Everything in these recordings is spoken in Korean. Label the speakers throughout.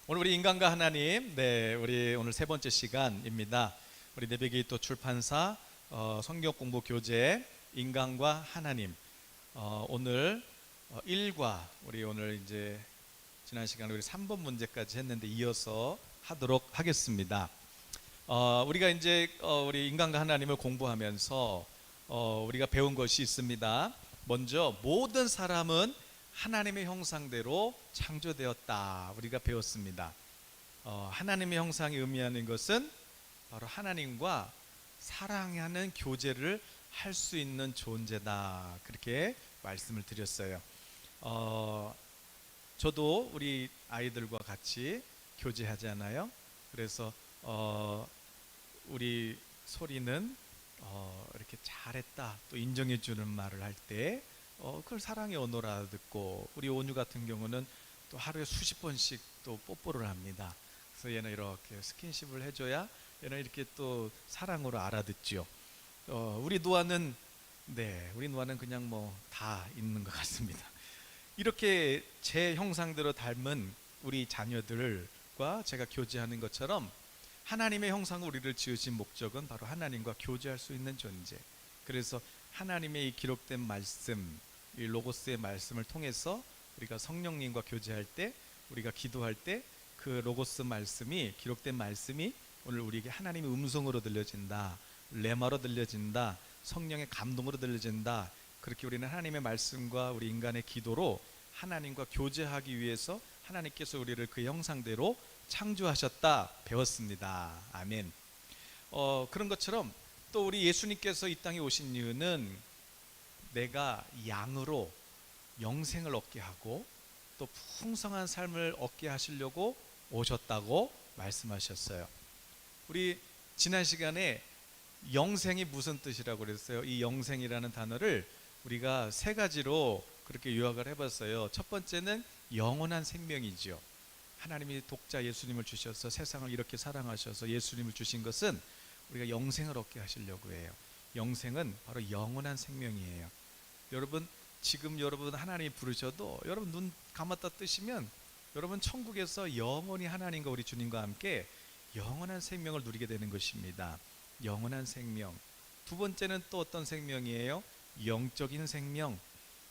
Speaker 1: 오늘 우리 인간과 하나님, 우리 오늘 세 번째 시간입니다. 우리 내비게이터 출판사 성경 공부 교재 인간과 하나님. 오늘 1과 우리 오늘 이제 지난 시간에 우리 3번 문제까지 했는데 이어서 하도록 하겠습니다. 우리가 이제 우리 인간과 하나님을 공부하면서 우리가 배운 것이 있습니다. 먼저 모든 사람은 하나님의 형상대로 창조되었다. 우리가 배웠습니다. 하나님의 형상이 의미하는 것은 바로 하나님과 사랑하는 교제를 할 수 있는 존재다. 그렇게 말씀을 드렸어요. 저도 우리 아이들과 같이 교제하잖아요. 그래서 우리 소리는 이렇게 잘했다 또 인정해 주는 말을 할 때 그걸 사랑의 언어라 듣고, 우리 온유 같은 경우는 또 하루에 수십 번씩 또 뽀뽀를 합니다. 그래서 얘는 이렇게 스킨십을 해줘야 얘는 이렇게 또 사랑으로 알아듣죠. 우리 노아는 그냥 뭐 다 있는 것 같습니다. 이렇게 제 형상대로 닮은 우리 자녀들과 제가 교제하는 것처럼 하나님의 형상으로 우리를 지으신 목적은 바로 하나님과 교제할 수 있는 존재. 그래서 하나님의 이 기록된 말씀, 이 로고스의 말씀을 통해서 우리가 성령님과 교제할 때, 우리가 기도할 때 그 로고스 말씀이, 기록된 말씀이 오늘 우리에게 하나님의 음성으로 들려진다, 레마로 들려진다, 성령의 감동으로 들려진다. 그렇게 우리는 하나님의 말씀과 우리 인간의 기도로 하나님과 교제하기 위해서 하나님께서 우리를 그 형상대로 창조하셨다 배웠습니다. 아멘. 그런 것처럼 또 우리 예수님께서 이 땅에 오신 이유는 내가 양으로 영생을 얻게 하고 또 풍성한 삶을 얻게 하시려고 오셨다고 말씀하셨어요. 우리 지난 시간에 영생이 무슨 뜻이라고 그랬어요? 이 영생이라는 단어를 우리가 세 가지로 그렇게 요약을 해봤어요. 첫 번째는 영원한 생명이죠. 하나님이 독자 예수님을 주셔서 세상을 이렇게 사랑하셔서 예수님을 주신 것은 우리가 영생을 얻게 하시려고 해요. 영생은 바로 영원한 생명이에요. 여러분, 지금 여러분 하나님이 부르셔도 여러분 눈 감았다 뜨시면 여러분 천국에서 영원히 하나님과 우리 주님과 함께 영원한 생명을 누리게 되는 것입니다. 영원한 생명. 두 번째는 또 어떤 생명이에요? 영적인 생명.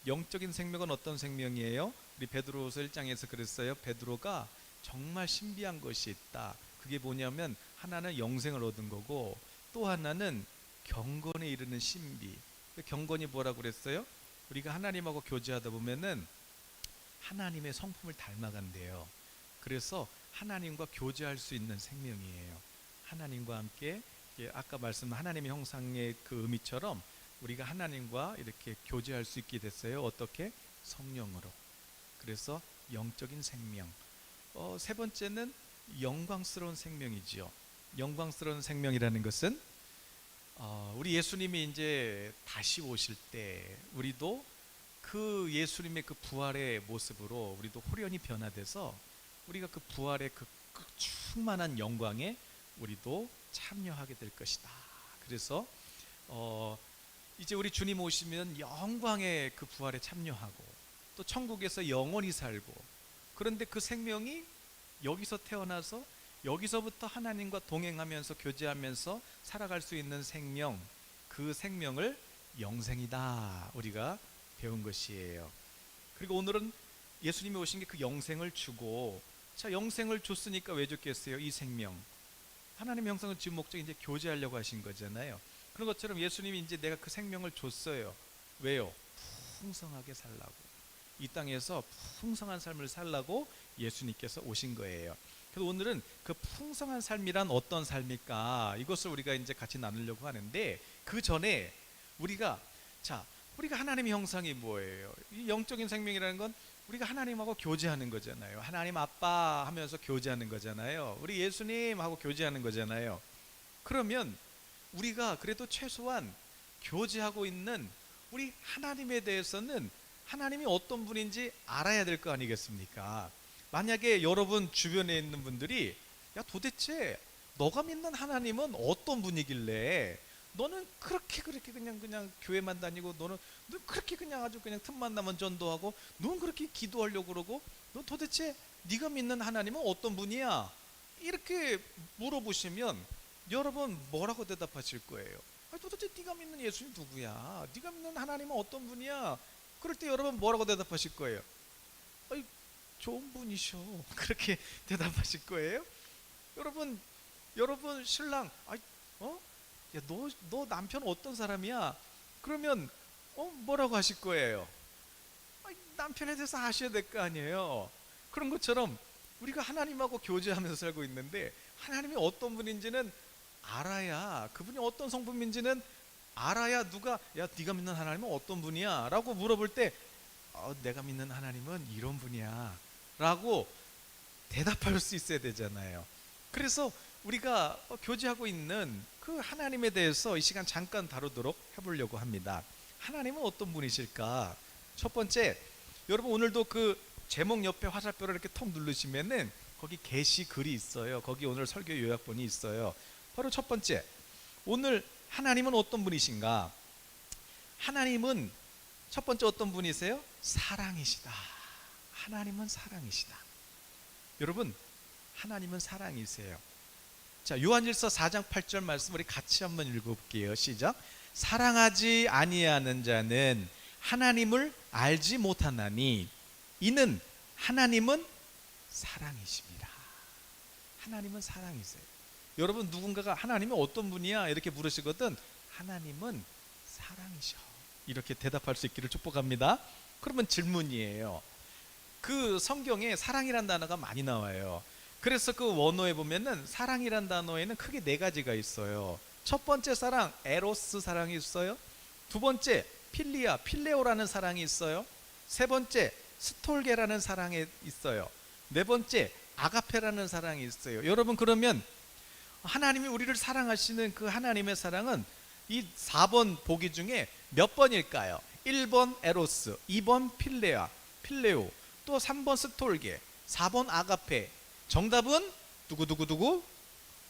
Speaker 1: 영적인 생명은 어떤 생명이에요? 우리 베드로후서 1장에서 그랬어요. 베드로가 정말 신비한 것이 있다. 그게 뭐냐면 하나는 영생을 얻은 거고 또 하나는 경건에 이르는 신비. 경건이 뭐라고 그랬어요? 우리가 하나님하고 교제하다 보면은 하나님의 성품을 닮아간대요. 그래서 하나님과 교제할 수 있는 생명이에요. 하나님과 함께, 아까 말씀한 하나님의 형상의 그 의미처럼 우리가 하나님과 이렇게 교제할 수 있게 됐어요. 어떻게? 성령으로. 그래서 영적인 생명. 세 번째는 영광스러운 생명이지요. 영광스러운 생명이라는 것은 우리 예수님이 이제 다시 오실 때 우리도 그 예수님의 그 부활의 모습으로 우리도 호련히 변화돼서 우리가 그 부활의 그 충만한 영광에 우리도 참여하게 될 것이다. 그래서 이제 우리 주님 오시면 영광의 그 부활에 참여하고 또 천국에서 영원히 살고, 그런데 그 생명이 여기서 태어나서 여기서부터 하나님과 동행하면서 교제하면서 살아갈 수 있는 생명, 그 생명을 영생이다 우리가 배운 것이에요. 그리고 오늘은 예수님이 오신 게 그 영생을 주고, 자, 영생을 줬으니까 왜 줬겠어요? 이 생명, 하나님의 형상을 지은 목적이 이제 교제하려고 하신 거잖아요. 그런 것처럼 예수님이 이제 내가 그 생명을 줬어요. 왜요? 풍성하게 살라고, 이 땅에서 풍성한 삶을 살라고 예수님께서 오신 거예요. 그래서 오늘은 그 풍성한 삶이란 어떤 삶일까, 이것을 우리가 이제 같이 나누려고 하는데, 그 전에 우리가 하나님의 형상이 뭐예요? 이 영적인 생명이라는 건 우리가 하나님하고 교제하는 거잖아요. 하나님 아빠 하면서 교제하는 거잖아요. 우리 예수님하고 교제하는 거잖아요. 그러면 우리가 그래도 최소한 교제하고 있는 우리 하나님에 대해서는 하나님이 어떤 분인지 알아야 될 거 아니겠습니까? 만약에 여러분 주변에 있는 분들이 야, 도대체 너가 믿는 하나님은 어떤 분이길래 너는 그렇게 그냥 교회만 다니고, 너는 그렇게 그냥 아주 그냥 틈만 나면 전도하고, 넌 그렇게 기도하려고 그러고, 너 도대체 네가 믿는 하나님은 어떤 분이야? 이렇게 물어보시면 여러분 뭐라고 대답하실 거예요? 도대체 네가 믿는 예수님 누구야? 네가 믿는 하나님은 어떤 분이야? 그럴 때 여러분 뭐라고 대답하실 거예요? 아이, 좋은 분이셔. 그렇게 대답하실 거예요? 여러분, 여러분 신랑, 어? 야, 너 남편 어떤 사람이야? 그러면 뭐라고 하실 거예요? 남편에 대해서 아셔야 될 거 아니에요. 그런 것처럼 우리가 하나님하고 교제하면서 살고 있는데 하나님이 어떤 분인지는 알아야, 그분이 어떤 성품인지는 알아야 누가 야 네가 믿는 하나님은 어떤 분이야? 라고 물어볼 때 내가 믿는 하나님은 이런 분이야 라고 대답할 수 있어야 되잖아요. 그래서 우리가 교제하고 있는 그 하나님에 대해서 이 시간 잠깐 다루도록 해보려고 합니다. 하나님은 어떤 분이실까? 첫 번째, 여러분 오늘도 그 제목 옆에 화살표를 이렇게 톡 누르시면은 거기 게시 글이 있어요. 거기 오늘 설교 요약본이 있어요. 바로 첫 번째, 오늘 하나님은 어떤 분이신가? 하나님은 첫 번째 어떤 분이세요? 사랑이시다. 하나님은 사랑이시다. 여러분, 하나님은 사랑이세요. 자, 요한일서 4장 8절 말씀 우리 같이 한번 읽어볼게요. 시작. 사랑하지 아니하는 자는 하나님을 알지 못하나니 이는 하나님은 사랑이십니다. 하나님은 사랑이세요. 여러분 누군가가 하나님이 어떤 분이야? 이렇게 물으시거든. 하나님은 사랑이셔. 이렇게 대답할 수 있기를 축복합니다. 그러면 질문이에요. 그 성경에 사랑이란 단어가 많이 나와요. 그래서 그 원어에 보면은 사랑이란 단어에는 크게 네 가지가 있어요. 첫 번째 사랑, 에로스 사랑이 있어요. 두 번째, 필리아, 필레오라는 사랑이 있어요. 세 번째, 스톨게라는 사랑이 있어요. 네 번째, 아가페라는 사랑이 있어요. 여러분 그러면 하나님이 우리를 사랑하시는 그 하나님의 사랑은 이 4번 보기 중에 몇 번일까요? 1번 에로스, 2번 필레오, 또 3번 스톨게, 4번 아가페. 정답은 두구두구두구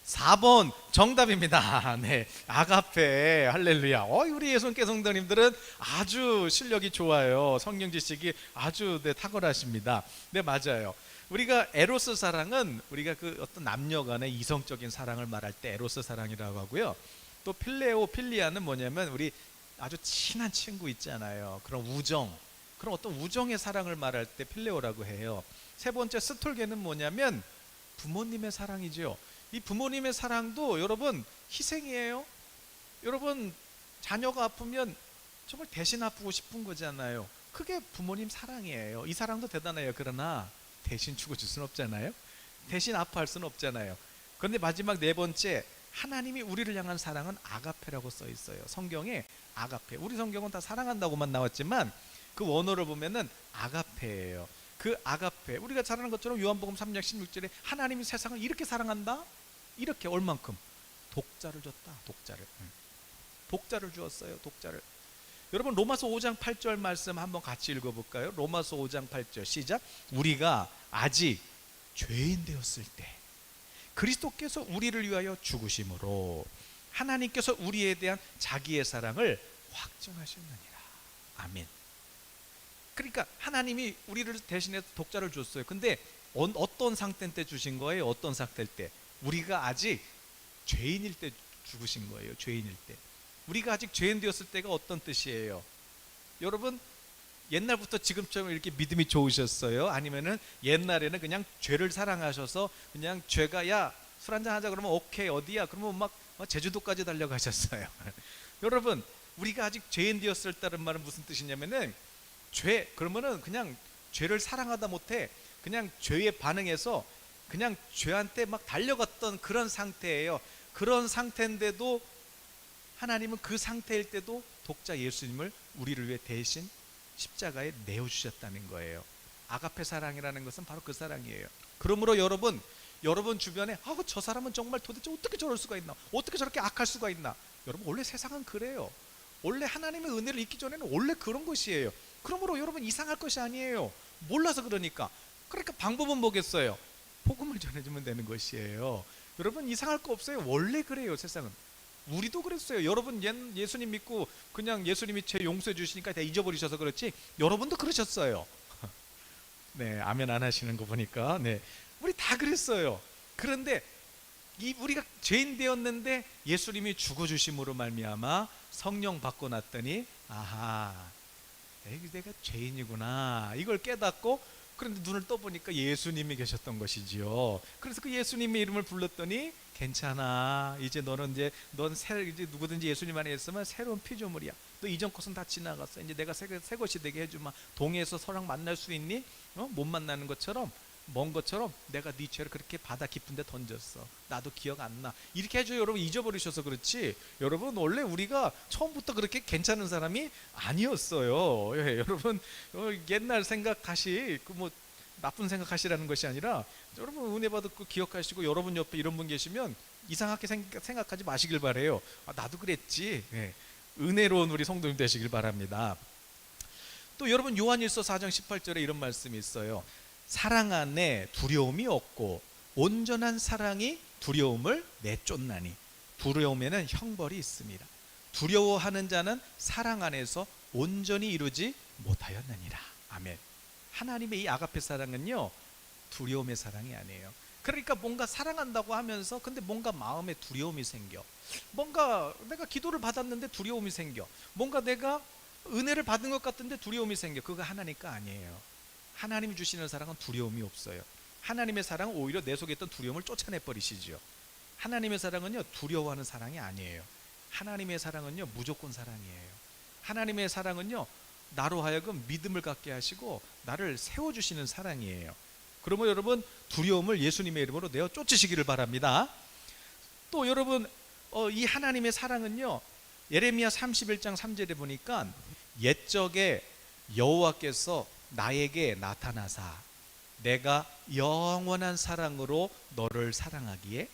Speaker 1: 4번 정답입니다. 네, 아가페. 할렐루야. 우리 예수님께 성도님들은 아주 실력이 좋아요. 성경 지식이 아주 탁월하십니다. 네, 맞아요. 우리가 에로스 사랑은 우리가 그 어떤 남녀 간의 이성적인 사랑을 말할 때 에로스 사랑이라고 하고요. 또 필레오, 필리아는 뭐냐면 우리 아주 친한 친구 있잖아요. 그런 우정, 그런 어떤 우정의 사랑을 말할 때 필레오라고 해요. 세 번째 스톨게는 뭐냐면 부모님의 사랑이죠. 이 부모님의 사랑도 여러분 희생이에요. 여러분 자녀가 아프면 정말 대신 아프고 싶은 거잖아요. 그게 부모님 사랑이에요. 이 사랑도 대단해요. 그러나 대신 죽어줄 수는 없잖아요. 대신 아파할 수는 없잖아요. 그런데 마지막 네 번째, 하나님이 우리를 향한 사랑은 아가페라고 써 있어요. 성경에 아가페. 우리 성경은 다 사랑한다고만 나왔지만 그 원어를 보면은 아가페예요. 그 아가페, 우리가 잘 아는 것처럼 요한복음 3장 16절에 하나님이 세상을 이렇게 사랑한다. 이렇게 얼만큼? 독자를 줬다. 독자를 주었어요. 독자를. 여러분 로마서 5장 8절 말씀 한번 같이 읽어볼까요? 로마서 5장 8절 시작. 우리가 아직 죄인 되었을 때 그리스도께서 우리를 위하여 죽으심으로 하나님께서 우리에 대한 자기의 사랑을 확증하셨느니라. 아멘. 그러니까 하나님이 우리를 대신해서 독자를 줬어요. 근데 어떤 상태 때 주신 거예요? 어떤 상태 때? 우리가 아직 죄인일 때 죽으신 거예요. 죄인일 때. 우리가 아직 죄인 되었을 때가 어떤 뜻이에요? 여러분 옛날부터 지금처럼 이렇게 믿음이 좋으셨어요? 아니면은 옛날에는 그냥 죄를 사랑하셔서 그냥 죄가 야 술 한잔 하자 그러면 오케이 어디야? 그러면 막 제주도까지 달려가셨어요. 여러분 우리가 아직 죄인 되었을 때는 말은 무슨 뜻이냐면은 죄 그러면은 그냥 죄를 사랑하다 못해 그냥 죄에 반응해서 그냥 죄한테 막 달려갔던 그런 상태예요. 그런 상태인데도 하나님은 그 상태일 때도 독자 예수님을 우리를 위해 대신 십자가에 내어주셨다는 거예요. 아가페 사랑이라는 것은 바로 그 사랑이에요. 그러므로 여러분 주변에 저 사람은 정말 도대체 어떻게 저럴 수가 있나, 어떻게 저렇게 악할 수가 있나. 여러분 원래 세상은 그래요. 원래 하나님의 은혜를 잊기 전에는 원래 그런 것이에요. 그러므로 여러분 이상할 것이 아니에요. 몰라서 그러니까 방법은 뭐겠어요? 복음을 전해주면 되는 것이에요. 여러분 이상할 거 없어요. 원래 그래요. 세상은. 우리도 그랬어요. 여러분 예수님 믿고 그냥 예수님이 죄 용서해 주시니까 다 잊어버리셔서 그렇지 여러분도 그러셨어요. 네, 아멘 안 하시는 거 보니까. 네, 우리 다 그랬어요. 그런데 우리가 죄인 되었는데 예수님이 죽어주심으로 말미암아 성령 받고 났더니 아하, 내가 죄인이구나 이걸 깨닫고, 그런데 눈을 떠보니까 예수님이 계셨던 것이지요. 그래서 그 예수님의 이름을 불렀더니 괜찮아, 이제 너는 이제 누구든지 예수님 안에 있으면 새로운 피조물이야. 너 이전 것은 다 지나갔어. 이제 내가 새 것이 되게 해주마. 동해에서 서랑 만날 수 있니? 못 만나는 것처럼, 먼 것처럼 내가 네 죄를 그렇게 바다 깊은 데 던졌어. 나도 기억 안 나. 이렇게 해줘. 여러분 잊어버리셔서 그렇지, 여러분 원래 우리가 처음부터 그렇게 괜찮은 사람이 아니었어요. 예, 여러분 옛날 생각 다시 뭐 나쁜 생각하시라는 것이 아니라, 여러분 은혜 받고 기억하시고, 여러분 옆에 이런 분 계시면 이상하게 생각하지 마시길 바래요. 나도 그랬지. 예, 은혜로운 우리 성도님 되시길 바랍니다. 또 여러분 요한일서 4장 18절에 이런 말씀이 있어요. 사랑 안에 두려움이 없고 온전한 사랑이 두려움을 내쫓나니 두려움에는 형벌이 있습니다. 두려워하는 자는 사랑 안에서 온전히 이루지 못하였느니라. 아멘. 하나님의 이 아가페 사랑은요, 두려움의 사랑이 아니에요. 그러니까 뭔가 사랑한다고 하면서 근데 뭔가 마음에 두려움이 생겨. 뭔가 내가 기도를 받았는데 두려움이 생겨. 뭔가 내가 은혜를 받은 것 같은데 두려움이 생겨. 그거 하나님 거 아니에요. 하나님이 주시는 사랑은 두려움이 없어요. 하나님의 사랑은 오히려 내 속에 있던 두려움을 쫓아내 버리시죠. 하나님의 사랑은요, 두려워하는 사랑이 아니에요. 하나님의 사랑은요, 무조건 사랑이에요. 하나님의 사랑은요, 나로 하여금 믿음을 갖게 하시고 나를 세워주시는 사랑이에요. 그러면 여러분 두려움을 예수님의 이름으로 내어 쫓으시기를 바랍니다. 또 여러분 이 하나님의 사랑은요, 예레미야 31장 3절에 보니까 옛적에 여호와께서 나에게 나타나사 내가 영원한 사랑으로 너를 사랑하기에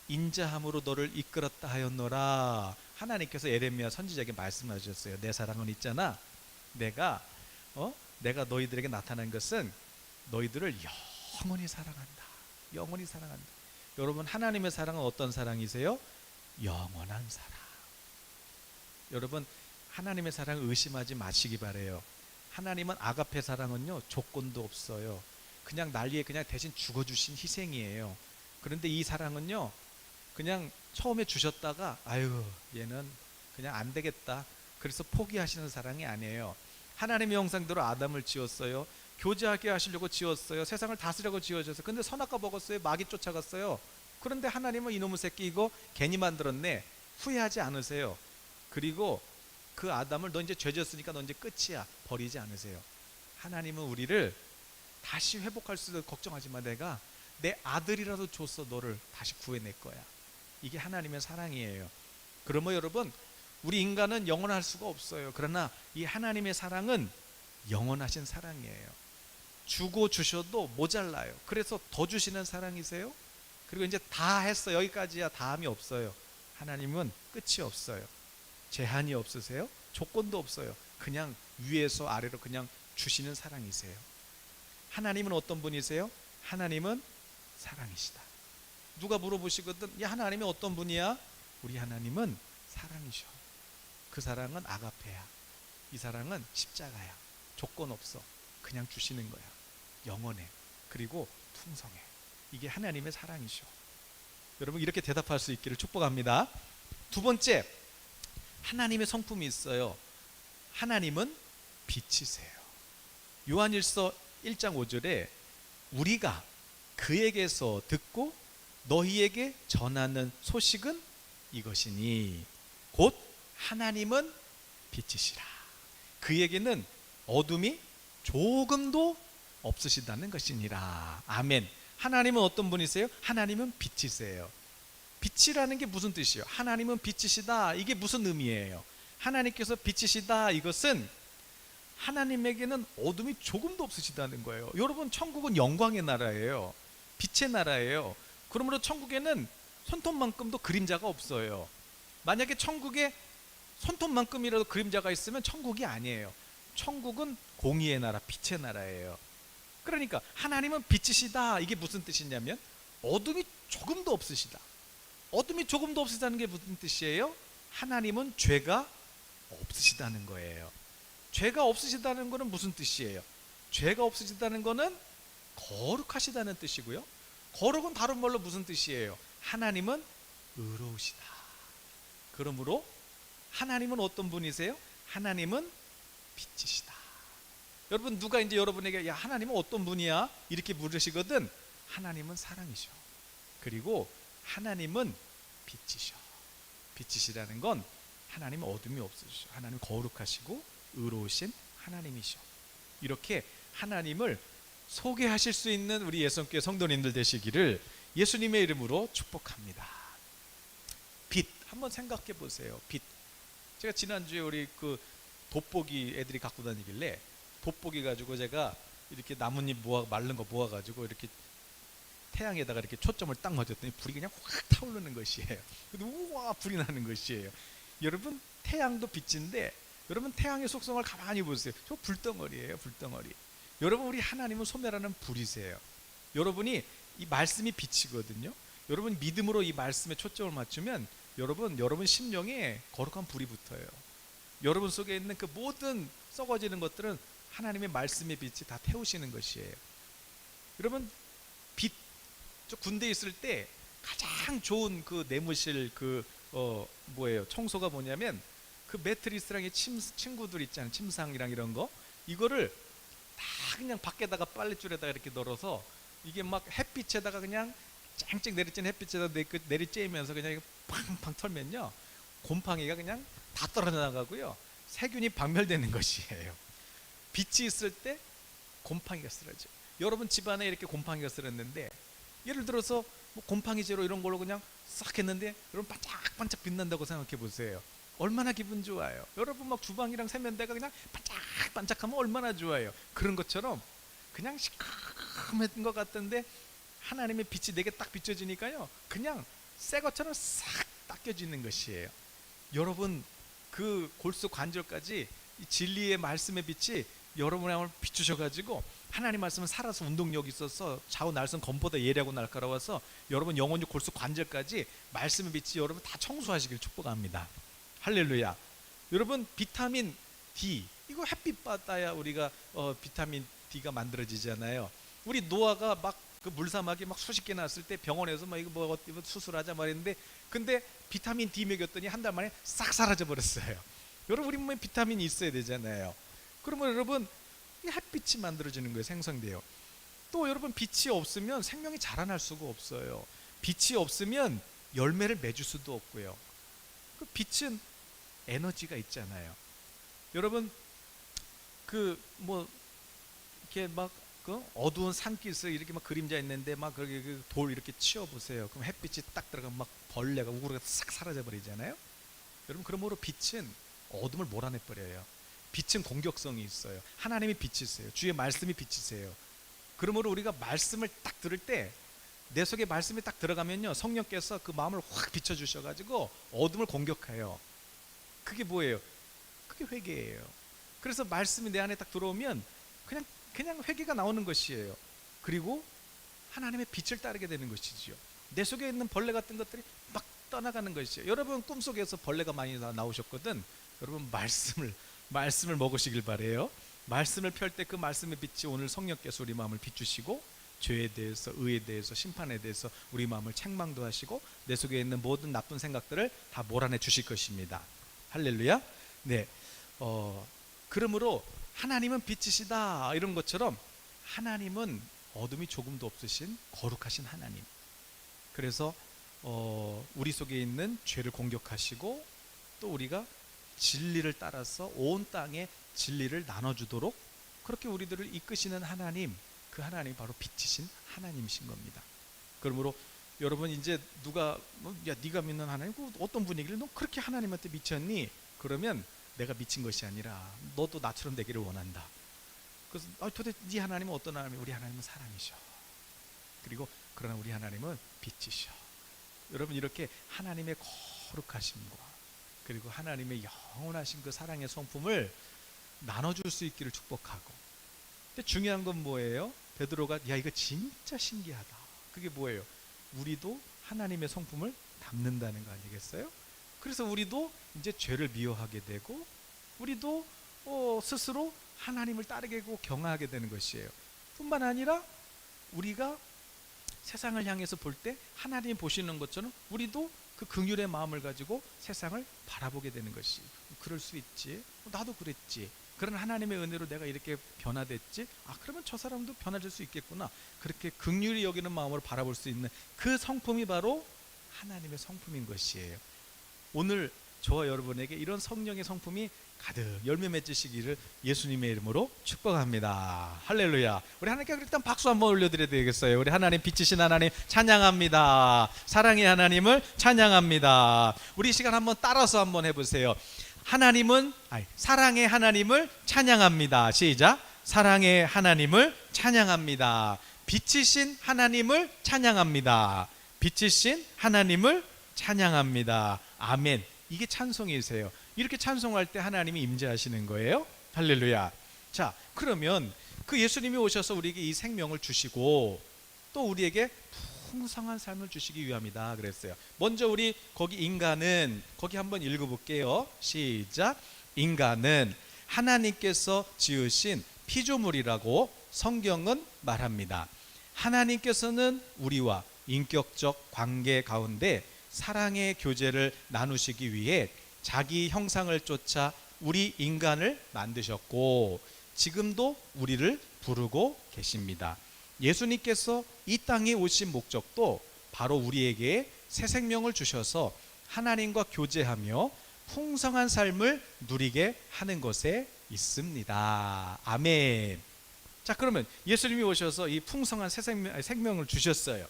Speaker 1: 인자함으로 너를 이끌었다 하였노라. 하나님께서 예레미야 선지자에게 말씀하셨어요. 내 사랑은 있잖아, 내가 너희들에게 나타난 것은 너희들을 영원히 사랑한다. 영원히 사랑한다. 여러분 하나님의 사랑은 어떤 사랑이세요? 영원한 사랑. 여러분 하나님의 사랑을 의심하지 마시기 바래요. 하나님은 아가페 사랑은요, 조건도 없어요. 그냥 난리에 그냥 대신 죽어주신 희생이에요. 그런데 이 사랑은요, 그냥 처음에 주셨다가 아유 얘는 그냥 안 되겠다, 그래서 포기하시는 사랑이 아니에요. 하나님의 형상대로 아담을 지었어요. 교제하게 하시려고 지었어요. 세상을 다스려고 지어져서. 근데 선악과 먹었어요. 마귀 쫓아갔어요. 그런데 하나님은 이놈의 새끼 이거 괜히 만들었네, 후회하지 않으세요. 그리고 그 아담을 너 이제 죄 지었으니까 너 이제 끝이야, 버리지 않으세요. 하나님은 우리를 다시 회복할 수 있도록 걱정하지 마. 내가 내 아들이라도 줬어, 너를 다시 구해낼 거야. 이게 하나님의 사랑이에요. 그러면 여러분 우리 인간은 영원할 수가 없어요. 그러나 이 하나님의 사랑은 영원하신 사랑이에요. 주고 주셔도 모자라요. 그래서 더 주시는 사랑이세요. 그리고 이제 다 했어, 여기까지야, 다음이 없어요. 하나님은 끝이 없어요. 제한이 없으세요. 조건도 없어요. 그냥 위에서 아래로 그냥 주시는 사랑이세요. 하나님은 어떤 분이세요? 하나님은 사랑이시다. 누가 물어보시거든, 야 하나님이 어떤 분이야? 우리 하나님은 사랑이셔. 그 사랑은 아가페야. 이 사랑은 십자가야. 조건 없어. 그냥 주시는 거야. 영원해. 그리고 풍성해. 이게 하나님의 사랑이셔. 여러분 이렇게 대답할 수 있기를 축복합니다. 두 번째, 하나님의 성품이 있어요. 하나님은 빛이세요. 요한일서 1장 5절에 우리가 그에게서 듣고 너희에게 전하는 소식은 이것이니 곧 하나님은 빛이시라. 그에게는 어둠이 조금도 없으시다는 것이니라. 아멘. 하나님은 어떤 분이세요? 하나님은 빛이세요. 빛이라는 게 무슨 뜻이에요? 하나님은 빛이시다, 이게 무슨 의미예요? 하나님께서 빛이시다, 이것은 하나님에게는 어둠이 조금도 없으시다는 거예요. 여러분 천국은 영광의 나라예요. 빛의 나라예요. 그러므로 천국에는 손톱만큼도 그림자가 없어요. 만약에 천국에 손톱만큼이라도 그림자가 있으면 천국이 아니에요. 천국은 공의의 나라, 빛의 나라예요. 그러니까 하나님은 빛이시다, 이게 무슨 뜻이냐면 어둠이 조금도 없으시다. 어둠이 조금도 없으시다는 게 무슨 뜻이에요? 하나님은 죄가 없으시다는 거예요. 죄가 없으시다는 거는 무슨 뜻이에요? 죄가 없으시다는 거는 거룩하시다는 뜻이고요. 거룩은 다른 말로 무슨 뜻이에요? 하나님은 의로우시다. 그러므로 하나님은 어떤 분이세요? 하나님은 빛이시다. 여러분, 누가 이제 여러분에게 야, 하나님은 어떤 분이야? 이렇게 물으시거든. 하나님은 사랑이셔. 그리고 하나님은 빛이셔. 빛이시라는 건 하나님은 어둠이 없으시죠. 하나님 거룩하시고 의로우신 하나님이셔. 이렇게 하나님을 소개하실 수 있는 우리 예수님께 성도님들 되시기를 예수님의 이름으로 축복합니다. 빛 한번 생각해 보세요. 빛. 제가 지난주에 우리 그 돋보기 애들이 갖고 다니길래 돋보기 가지고 제가 이렇게 나뭇잎 마른 거 모아가지고 이렇게 태양에다가 이렇게 초점을 딱 맞았더니 불이 그냥 확 타오르는 것이에요. 우와, 불이 나는 것이에요. 여러분, 태양도 빛인데 여러분 태양의 속성을 가만히 보세요. 저 불덩어리예요, 불덩어리. 여러분, 우리 하나님은 소멸하는 불이세요. 여러분이 이 말씀이 빛이거든요. 여러분 믿음으로 이 말씀에 초점을 맞추면 여러분 심령에 거룩한 불이 붙어요. 여러분 속에 있는 그 모든 썩어지는 것들은 하나님의 말씀의 빛이 다 태우시는 것이에요. 여러분, 빛, 저 군대에 있을 때 가장 좋은 그 내무실 청소가 뭐냐면 그 매트리스랑 이 침구들 있잖아요. 침상이랑 이런 거, 이거를 다 그냥 밖에다가 빨랫줄에다가 이렇게 널어서 이게 막 햇빛에다가 그냥 쨍쨍 내리쬐는 햇빛에다 내리쬐면서 그냥 팡팡 털면요, 곰팡이가 그냥 다 떨어져 나가고요, 세균이 박멸되는 것이에요. 빛이 있을 때 곰팡이가 쓰러져요. 여러분 집안에 이렇게 곰팡이가 쓰러졌는데, 예를 들어서 뭐 곰팡이 제로 이런 걸로 그냥 싹 했는데 여러분 반짝반짝 빛난다고 생각해 보세요. 얼마나 기분 좋아요. 여러분 막 주방이랑 세면대가 그냥 반짝반짝하면 얼마나 좋아요. 그런 것처럼 그냥 시커먼 것 같던데 하나님의 빛이 내게 딱 비춰지니까요, 그냥 새 것처럼 싹 닦여지는 것이에요. 여러분, 그 골수 관절까지 이 진리의 말씀의 빛이 여러분의 마음을 비추셔가지고 하나님 말씀은 살아서 운동력이 있어서 좌우 날선 검보다 예리하고 날카로워서 여러분 영혼이 골수 관절까지 말씀의 빛이 여러분 다 청소하시길 축복합니다. 할렐루야. 여러분, 비타민 D, 이거 햇빛 받아야 우리가 비타민 D가 만들어지잖아요. 우리 노아가 막 그 물사막이 막 수십 개 났을 때 병원에서 막 이거 뭐 수술하자 말했는데, 근데 비타민 D 먹였더니 한 달 만에 싹 사라져 버렸어요. 여러분, 우리 몸에 비타민이 있어야 되잖아요. 그러면 여러분, 이 햇빛이 만들어지는 거예요. 생성돼요. 또 여러분, 빛이 없으면 생명이 자라날 수가 없어요. 빛이 없으면 열매를 맺을 수도 없고요. 그 빛은 에너지가 있잖아요. 여러분, 그 뭐 이렇게 막 그 어두운 산길에서 이렇게 막 그림자 있는데 막 그렇게 그 돌 이렇게 치워 보세요. 그럼 햇빛이 딱 들어가면 막 벌레가 우그러가 싹 사라져 버리잖아요. 여러분, 그러므로 빛은 어둠을 몰아내 버려요. 빛은 공격성이 있어요. 하나님이 빛이세요. 주의 말씀이 빛이세요. 그러므로 우리가 말씀을 딱 들을 때 내 속에 말씀이 딱 들어가면요, 성령께서 그 마음을 확 비춰주셔가지고 어둠을 공격해요. 그게 뭐예요? 그게 회개예요. 그래서 말씀이 내 안에 딱 들어오면 그냥 회개가 나오는 것이에요. 그리고 하나님의 빛을 따르게 되는 것이지요. 내 속에 있는 벌레 같은 것들이 막 떠나가는 것이에요. 여러분 꿈속에서 벌레가 많이 나오셨거든. 여러분 말씀을 먹으시길 바래요. 말씀을 펼 때 그 말씀의 빛이 오늘 성령께서 우리 마음을 비추시고 죄에 대해서, 의에 대해서, 심판에 대해서 우리 마음을 책망도 하시고 내 속에 있는 모든 나쁜 생각들을 다 몰아내 주실 것입니다. 할렐루야. 네. 그러므로 하나님은 빛이시다 이런 것처럼 하나님은 어둠이 조금도 없으신 거룩하신 하나님. 그래서 우리 속에 있는 죄를 공격하시고 또 우리가 진리를 따라서 온 땅에 진리를 나눠주도록 그렇게 우리들을 이끄시는 하나님, 그 하나님이 바로 빛이신 하나님이신 겁니다. 그러므로 여러분, 이제 누가 야, 네가 믿는 하나님 어떤 분이길래 너 그렇게 하나님한테 미쳤니? 그러면 내가 미친 것이 아니라 너도 나처럼 되기를 원한다. 그래서 도대체 네 하나님은 어떤 하나님이에요? 우리 하나님은 사랑이셔. 그리고 그러나 우리 하나님은 빛이셔. 여러분, 이렇게 하나님의 거룩하심과 그리고 하나님의 영원하신 그 사랑의 성품을 나눠줄 수 있기를 축복하고, 근데 중요한 건 뭐예요? 베드로가 야, 이거 진짜 신기하다. 그게 뭐예요? 우리도 하나님의 성품을 담는다는 거 아니겠어요? 그래서 우리도 이제 죄를 미워하게 되고 우리도 스스로 하나님을 따르게 하고 경외하게 되는 것이에요. 뿐만 아니라 우리가 세상을 향해서 볼 때 하나님이 보시는 것처럼 우리도 그 긍휼의 마음을 가지고 세상을 바라보게 되는 것이, 그럴 수 있지, 나도 그랬지, 그런 하나님의 은혜로 내가 이렇게 변화됐지, 그러면 저 사람도 변화될 수 있겠구나, 그렇게 긍휼히 여기는 마음으로 바라볼 수 있는 그 성품이 바로 하나님의 성품인 것이에요. 오늘 저와 여러분에게 이런 성령의 성품이 가득 열매 맺으시기를 예수님의 이름으로 축복합니다. 할렐루야. 우리 하나님께 일단 박수 한번 올려드려야 되겠어요. 우리 하나님, 빛이신 하나님 찬양합니다. 사랑의 하나님을 찬양합니다. 우리 이 시간 한번 따라서 한번 해보세요. 사랑의 하나님을 찬양합니다. 시작. 사랑의 하나님을 찬양합니다. 빛이신 하나님을 찬양합니다. 빛이신 하나님을 찬양합니다. 아멘. 이게 찬송이세요. 이렇게 찬송할 때 하나님이 임재하시는 거예요. 할렐루야. 자, 그러면 그 예수님이 오셔서 우리에게 이 생명을 주시고 또 우리에게 풍성한 삶을 주시기 위함이다 그랬어요. 먼저 우리 거기 인간은, 거기 한번 읽어볼게요. 시작. 인간은 하나님께서 지으신 피조물이라고 성경은 말합니다. 하나님께서는 우리와 인격적 관계 가운데 사랑의 교제를 나누시기 위해 자기 형상을 쫓아 우리 인간을 만드셨고 지금도 우리를 부르고 계십니다. 예수님께서 이 땅에 오신 목적도 바로 우리에게 새 생명을 주셔서 하나님과 교제하며 풍성한 삶을 누리게 하는 것에 있습니다. 아멘. 자, 그러면 예수님이 오셔서 이 풍성한 새 생명을 주셨어요.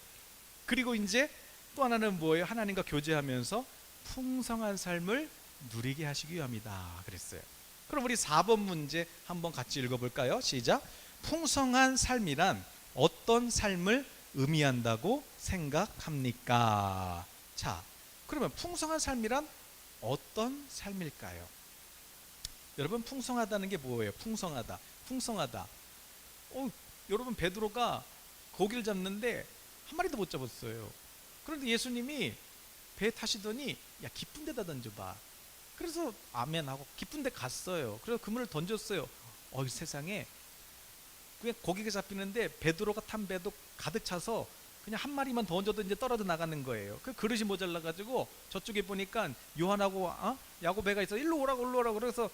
Speaker 1: 그리고 이제 또 하나는 뭐예요? 하나님과 교제하면서 풍성한 삶을 누리게 하시기 위함이다 그랬어요. 그럼 우리 4번 문제 한번 같이 읽어볼까요? 시작. 풍성한 삶이란 어떤 삶을 의미한다고 생각합니까? 자, 그러면 풍성한 삶이란 어떤 삶일까요? 여러분, 풍성하다는 게 뭐예요? 풍성하다. 여러분, 베드로가 고기를 잡는데 한 마리도 못 잡았어요. 그런데 예수님이 배 타시더니 야, 깊은 데다 던져봐. 그래서 아멘 하고 깊은 데 갔어요. 그래서 그물을 던졌어요. 세상에 그냥 고기가 잡히는데 베드로가 탄 배도 가득 차서 그냥 한 마리만 던져도 이제 떨어져 나가는 거예요. 그 그릇이 모자라 가지고 저쪽에 보니까 요한하고 야고배가 있어. 일로 오라고 그래서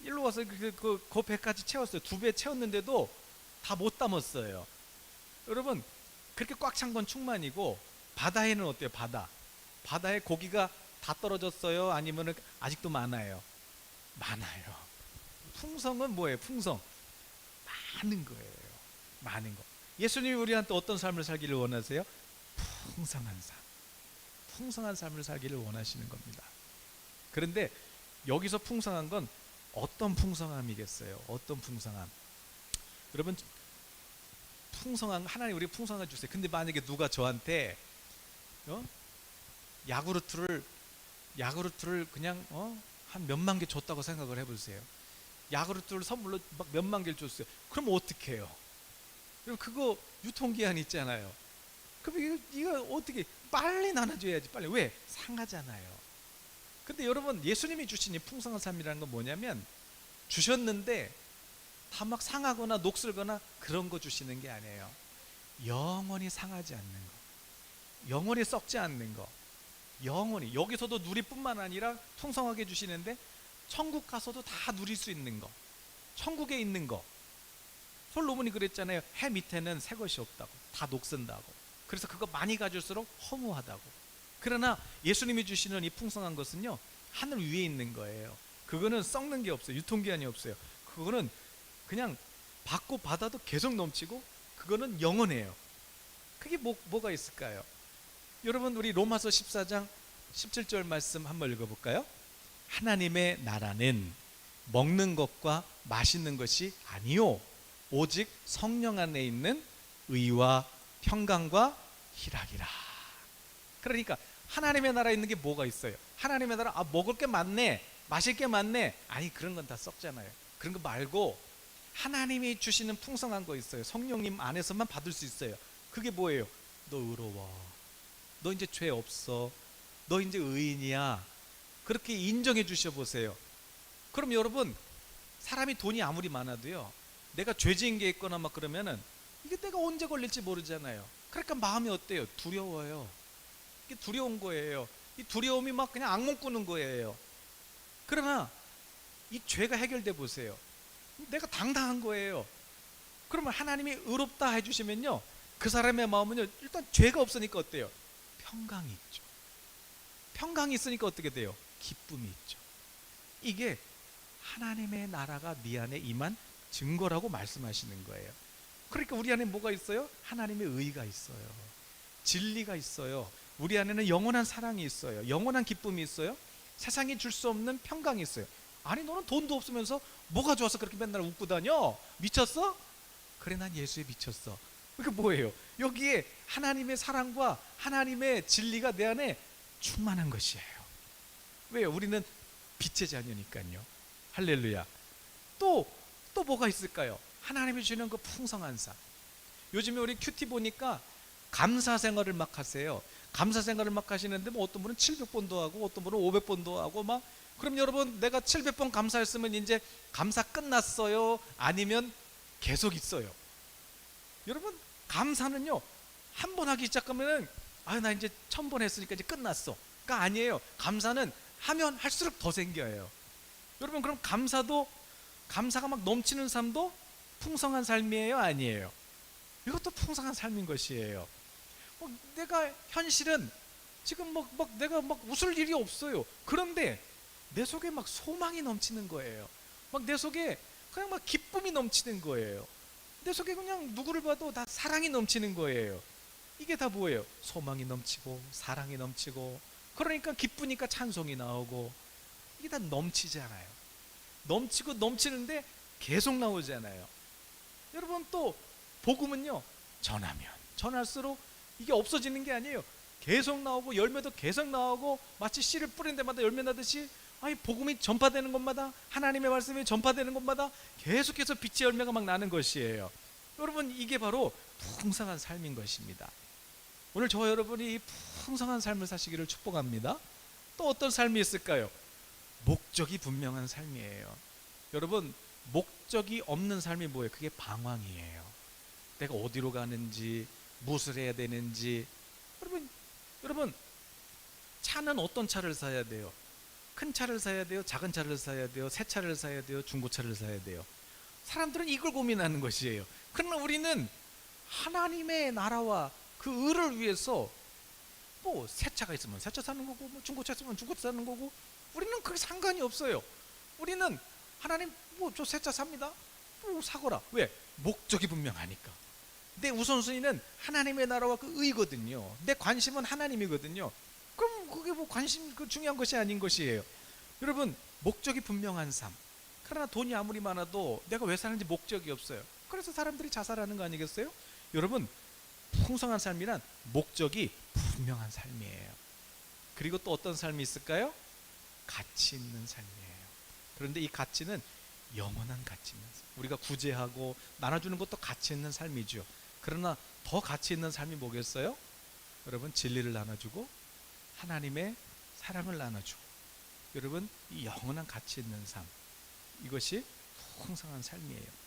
Speaker 1: 일로 와서 그 배까지 채웠어요. 2배 채웠는데도 다 못 담았어요. 여러분, 그렇게 꽉 찬 건 충만이고 바다에는 어때요? 바다에 고기가 다 떨어졌어요? 아니면 아직도 많아요? 풍성은 뭐예요? 풍성 많은 거예요. 많은 거. 예수님이 우리한테 어떤 삶을 살기를 원하세요? 풍성한 삶을 살기를 원하시는 겁니다. 그런데 여기서 풍성한 건 어떤 풍성함이겠어요? 어떤 풍성함? 여러분, 풍성한, 하나님 우리 풍성함 주세요. 근데 만약에 누가 저한테 야구르트를 그냥 한 몇만 개 줬다고 생각을 해보세요. 야구르트를 선물로 막 몇만 개를 줬어요. 그럼 어떻게 해요? 그거 유통기한 있잖아요. 그럼 이거 어떻게, 빨리 나눠줘야지. 빨리. 왜? 상하잖아요. 근데 여러분, 예수님이 주신 이 풍성한 삶이라는 건 뭐냐면, 주셨는데 다 막 상하거나 녹슬거나 그런 거 주시는 게 아니에요. 영원히 상하지 않는 거, 영원히 썩지 않는 거, 영원히 여기서도 누리뿐만 아니라 풍성하게 주시는데 천국 가서도 다 누릴 수 있는 거, 천국에 있는 거. 솔로몬이 그랬잖아요. 해 밑에는 새 것이 없다고, 다 녹슨다고. 그래서 그거 많이 가질수록 허무하다고. 그러나 예수님이 주시는 이 풍성한 것은요, 하늘 위에 있는 거예요. 그거는 썩는 게 없어요. 유통기한이 없어요. 그거는 그냥 받고 받아도 계속 넘치고, 그거는 영원해요. 그게 뭐가 있을까요? 여러분, 우리 로마서 14장 17절 말씀 한번 읽어볼까요? 하나님의 나라는 먹는 것과 마시는 것이 아니요 오직 성령 안에 있는 의와 평강과 희락이라. 그러니까 하나님의 나라에 있는 게 뭐가 있어요? 하나님의 나라, 먹을 게 많네, 마실 게 많네. 아니, 그런 건 다 썩잖아요. 그런 거 말고 하나님이 주시는 풍성한 거 있어요. 성령님 안에서만 받을 수 있어요. 그게 뭐예요? 너 의로워, 너 이제 죄 없어, 너 이제 의인이야. 그렇게 인정해 주셔 보세요. 그럼 여러분, 사람이 돈이 아무리 많아도요, 내가 죄 지은 게 있거나 막 그러면은 이게 내가 언제 걸릴지 모르잖아요. 그러니까 마음이 어때요? 두려워요. 이게 두려운 거예요. 이 두려움이 막 그냥 악몽 꾸는 거예요. 그러나 이 죄가 해결돼 보세요. 내가 당당한 거예요. 그러면 하나님이 의롭다 해주시면요, 그 사람의 마음은요, 일단 죄가 없으니까 어때요? 평강이 있죠. 평강이 있으니까 어떻게 돼요? 기쁨이 있죠. 이게 하나님의 나라가 네 안에 임한 증거라고 말씀하시는 거예요. 그러니까 우리 안에 뭐가 있어요? 하나님의 의가 있어요. 진리가 있어요. 우리 안에는 영원한 사랑이 있어요. 영원한 기쁨이 있어요. 세상이 줄 수 없는 평강이 있어요. 아니, 너는 돈도 없으면서 뭐가 좋아서 그렇게 맨날 웃고 다녀? 미쳤어? 그래, 난 예수에 미쳤어. 그게 뭐예요? 여기에 하나님의 사랑과 하나님의 진리가 내 안에 충만한 것이에요. 왜요? 우리는 빛의 자녀니까요. 할렐루야. 또 뭐가 있을까요? 하나님이 주는 그 풍성한 삶. 요즘에 우리 큐티 보니까 감사 생활을 막 하세요. 감사 생활을 막 하시는데 뭐 어떤 분은 700번도 하고 어떤 분은 500번도 하고 막. 그럼 여러분, 내가 700번 감사했으면 이제 감사 끝났어요? 아니면 계속 있어요? 여러분, 감사는요, 한 번 하기 시작하면은 나 이제 1000번 했으니까 이제 끝났어. 그러니까 아니에요. 감사는 하면 할수록 더 생겨요. 여러분, 그럼 감사가 막 넘치는 삶도 풍성한 삶이에요, 아니에요? 이것도 풍성한 삶인 것이에요. 내가 현실은 지금 내가 웃을 일이 없어요. 그런데 내 속에 막 소망이 넘치는 거예요. 내 속에 그냥 막 기쁨이 넘치는 거예요. 내 속에 그냥 누구를 봐도 다 사랑이 넘치는 거예요. 이게 다 뭐예요? 소망이 넘치고 사랑이 넘치고, 그러니까 기쁘니까 찬송이 나오고, 이게 다 넘치잖아요. 넘치고 넘치는데 계속 나오잖아요. 여러분, 또 복음은요, 전할수록 이게 없어지는 게 아니에요. 계속 나오고, 열매도 계속 나오고, 마치 씨를 뿌린 데마다 열매 나듯이, 복음이 전파되는 곳마다, 하나님의 말씀이 전파되는 곳마다 계속해서 빛의 열매가 막 나는 것이에요. 여러분, 이게 바로 풍성한 삶인 것입니다. 오늘 저와 여러분이 이 풍성한 삶을 사시기를 축복합니다. 또 어떤 삶이 있을까요? 목적이 분명한 삶이에요. 여러분, 목적이 없는 삶이 뭐예요? 그게 방황이에요. 내가 어디로 가는지, 무엇을 해야 되는지. 여러분, 차는 어떤 차를 사야 돼요? 큰 차를 사야 돼요? 작은 차를 사야 돼요? 새 차를 사야 돼요? 중고차를 사야 돼요? 사람들은 이걸 고민하는 것이에요. 그러나 우리는 하나님의 나라와 그 의를 위해서 새 차가 있으면 새 차 사는 거고, 중고차 있으면 중고차 사는 거고, 우리는 그게 상관이 없어요. 우리는 하나님, 저 새 차 삽니다. 사거라. 왜? 목적이 분명하니까. 내 우선순위는 하나님의 나라와 그 의거든요. 내 관심은 하나님이거든요. 그럼 그게 관심, 중요한 것이 아닌 것이에요. 여러분, 목적이 분명한 삶. 그러나 돈이 아무리 많아도 내가 왜 사는지 목적이 없어요. 그래서 사람들이 자살하는 거 아니겠어요? 여러분, 풍성한 삶이란 목적이 분명한 삶이에요. 그리고 또 어떤 삶이 있을까요? 가치 있는 삶이에요. 그런데 이 가치는 영원한 가치 있는 삶. 우리가 구제하고 나눠주는 것도 가치 있는 삶이죠. 그러나 더 가치 있는 삶이 뭐겠어요? 여러분, 진리를 나눠주고 하나님의 사랑을 나눠주고, 여러분, 이 영원한 가치 있는 삶, 이것이 풍성한 삶이에요.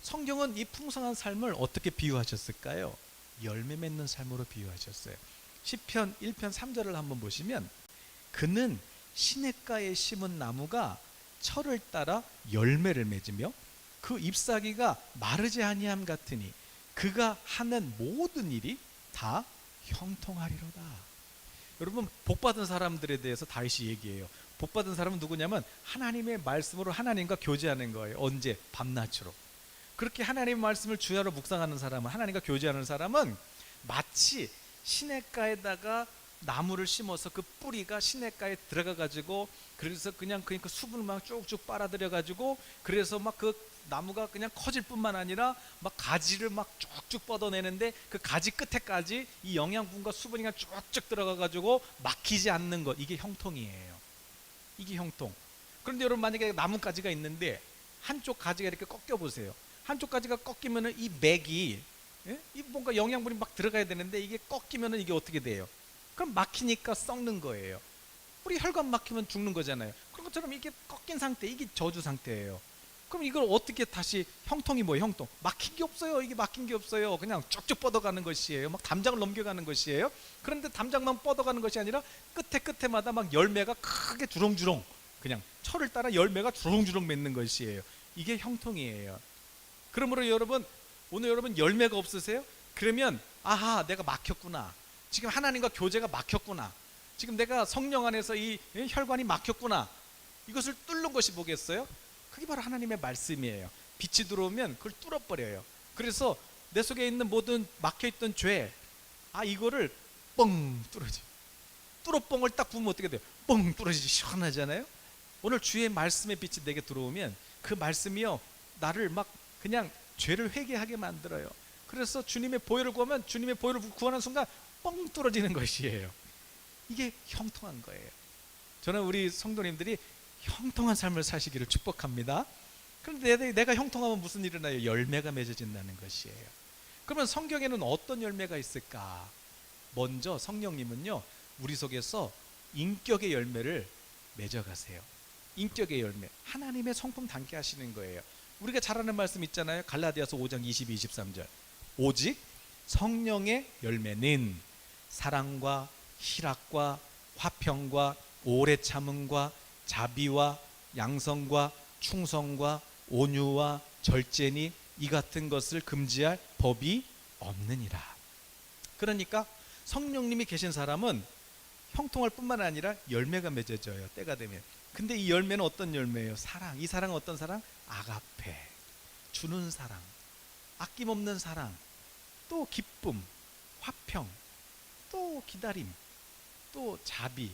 Speaker 1: 성경은 이 풍성한 삶을 어떻게 비유하셨을까요? 열매 맺는 삶으로 비유하셨어요. 시편 1편 3절을 한번 보시면, 그는 시냇가에 심은 나무가 철을 따라 열매를 맺으며 그 잎사귀가 마르지 아니함 같으니 그가 하는 모든 일이 다 형통하리로다. 여러분, 복받은 사람들에 대해서 다윗이 얘기해요. 복받은 사람은 누구냐면 하나님의 말씀으로 하나님과 교제하는 거예요. 언제? 밤낮으로. 그렇게 하나님의 말씀을 주야로 묵상하는 사람은, 하나님과 교제하는 사람은 마치 시냇가에다가 나무를 심어서 그 뿌리가 시냇가에 들어가 가지고, 그래서 그냥 그러니까 수분을 막 쭉쭉 빨아들여 가지고, 그래서 막 그 나무가 그냥 커질 뿐만 아니라 막 가지를 막 쭉쭉 뻗어내는데, 그 가지 끝에까지 이 영양분과 수분이 그냥 쭉쭉 들어가 가지고 막히지 않는 것, 이게 형통이에요. 이게 형통. 그런데 여러분, 만약에 나뭇가지가 있는데 한쪽 가지가 이렇게 꺾여 보세요. 한쪽 가지가 꺾이면은 이 맥이, 이 뭔가 영양분이 막 들어가야 되는데 이게 꺾이면은 이게 어떻게 돼요? 그럼 막히니까 썩는 거예요. 우리 혈관 막히면 죽는 거잖아요. 그런 것처럼 이게 꺾인 상태, 이게 저주 상태예요. 그럼 이걸 어떻게 다시, 형통이 뭐예요? 형통, 막힌 게 없어요. 이게 막힌 게 없어요. 그냥 쭉쭉 뻗어가는 것이에요. 막 담장을 넘겨가는 것이에요. 그런데 담장만 뻗어가는 것이 아니라 끝에마다 막 열매가 크게 주렁주렁, 그냥 철을 따라 열매가 주렁주렁 맺는 것이에요. 이게 형통이에요. 그러므로 여러분, 오늘 여러분 열매가 없으세요? 그러면 아하, 내가 막혔구나. 지금 하나님과 교제가 막혔구나. 지금 내가 성령 안에서 이 혈관이 막혔구나. 이것을 뚫는 것이 뭐겠어요? 그게 바로 하나님의 말씀이에요. 빛이 들어오면 그걸 뚫어버려요. 그래서 내 속에 있는 모든 막혀있던 죄, 이거를 뻥 뚫어지. 뚫어뻥을 딱 부으면 어떻게 돼요? 뻥 뚫어지지. 시원하잖아요. 오늘 주의 말씀의 빛이 내게 들어오면 그 말씀이요, 나를 막 그냥 죄를 회개하게 만들어요. 그래서 주님의 보혈을 구하면 주님의 보혈을 구하는 순간 뻥 뚫어지는 것이에요. 이게 형통한 거예요. 저는 우리 성도님들이 형통한 삶을 사시기를 축복합니다. 그런데 내가 형통하면 무슨 일이 일어나요? 열매가 맺어진다는 것이에요. 그러면 성경에는 어떤 열매가 있을까? 먼저 성령님은요, 우리 속에서 인격의 열매를 맺어가세요. 인격의 열매, 하나님의 성품 담게 하시는 거예요. 우리가 잘 아는 말씀 있잖아요. 갈라디아서 5장 22, 23절. 오직 성령의 열매는 사랑과 희락과 화평과 오래 참음과 자비와 양성과 충성과 온유와 절제니 이 같은 것을 금지할 법이 없느니라. 그러니까 성령님이 계신 사람은 형통할 뿐만 아니라 열매가 맺어져요, 때가 되면. 근데 이 열매는 어떤 열매예요? 사랑. 이 사랑은 어떤 사랑? 아가페, 주는 사랑, 아낌없는 사랑, 또 기쁨, 화평, 또 기다림, 또 자비,